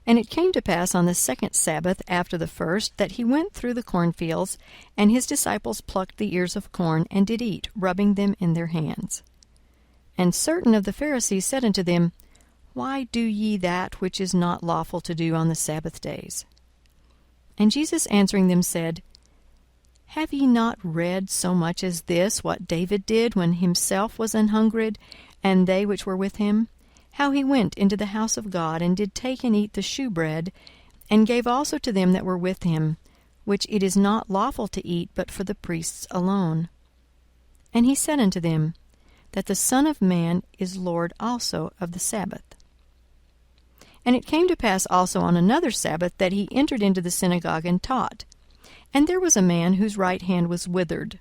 And it came to pass on the second Sabbath after the first, that he went through the cornfields, and his disciples plucked the ears of corn, and did eat, rubbing them in their hands. And certain of the Pharisees said unto them, Why do ye that which is not lawful to do on the Sabbath days? And Jesus answering them said, Have ye not read so much as this, what David did when himself was an hungred, and they which were with him? How he went into the house of God, and did take and eat the shewbread, and gave also to them that were with him, which it is not lawful to eat but for the priests alone. And he said unto them, That the Son of Man is Lord also of the Sabbath. And it came to pass also on another Sabbath, that he entered into the synagogue and taught. And there was a man whose right hand was withered.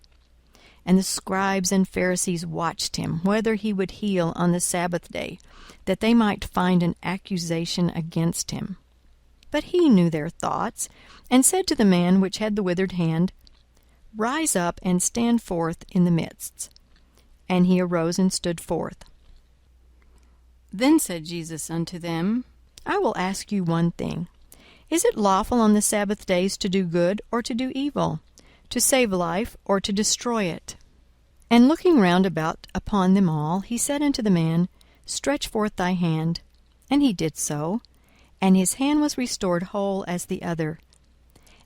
And the scribes and Pharisees watched him, whether he would heal on the Sabbath day, that they might find an accusation against him. But he knew their thoughts, and said to the man which had the withered hand, Rise up and stand forth in the midst. And he arose and stood forth. Then said Jesus unto them, I will ask you one thing. Is it lawful on the Sabbath days to do good or to do evil, to save life or to destroy it? And looking round about upon them all, he said unto the man, Stretch forth thy hand. And he did so, and his hand was restored whole as the other.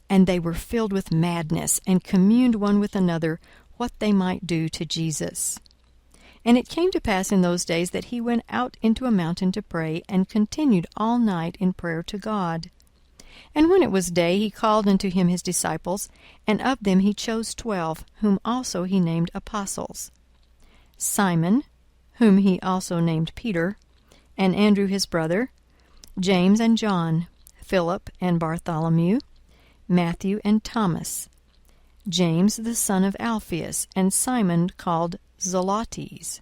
And they were filled with madness, and communed one with another what they might do to Jesus. And it came to pass in those days that he went out into a mountain to pray, and continued all night in prayer to God. And when it was day, he called unto him his disciples, and of them he chose 12, whom also he named apostles: Simon, whom he also named Peter, and Andrew his brother, James and John, Philip and Bartholomew, Matthew and Thomas, James the son of Alphaeus, and Simon called Zelotes,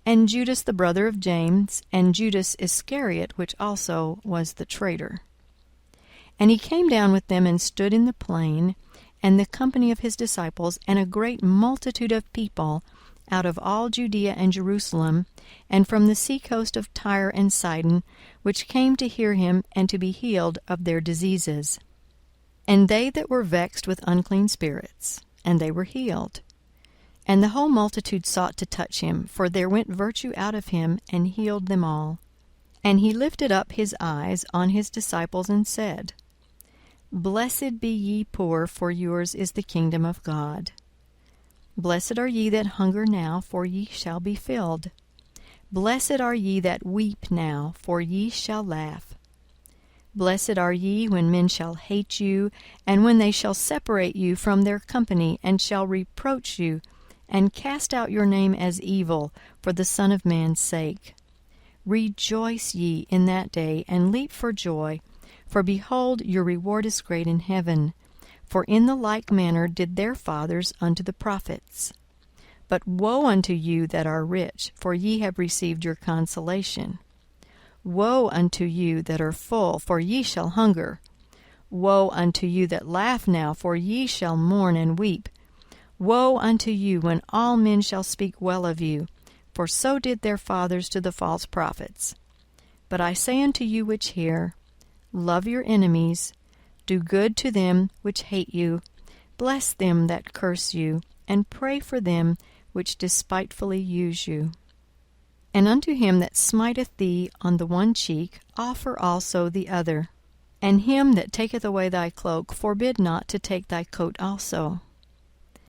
and Judas the brother of James, and Judas Iscariot, which also was the traitor. And he came down with them, and stood in the plain, and the company of his disciples, and a great multitude of people, out of all Judea and Jerusalem, and from the sea coast of Tyre and Sidon, which came to hear him, and to be healed of their diseases. And they that were vexed with unclean spirits, and they were healed. And the whole multitude sought to touch him, for there went virtue out of him, and healed them all. And he lifted up his eyes on his disciples, and said, Blessed be ye poor, for yours is the kingdom of God. Blessed are ye that hunger now, for ye shall be filled. Blessed are ye that weep now, for ye shall laugh. Blessed are ye when men shall hate you, and when they shall separate you from their company, and shall reproach you, and cast out your name as evil for the Son of Man's sake. Rejoice ye in that day, and leap for joy, for behold, your reward is great in heaven. For in the like manner did their fathers unto the prophets. But woe unto you that are rich, for ye have received your consolation. Woe unto you that are full, for ye shall hunger. Woe unto you that laugh now, for ye shall mourn and weep. Woe unto you when all men shall speak well of you, for so did their fathers to the false prophets. But I say unto you which hear, Love your enemies, do good to them which hate you, bless them that curse you, and pray for them which despitefully use you. And unto him that smiteth thee on the one cheek offer also the other. And him that taketh away thy cloak forbid not to take thy coat also.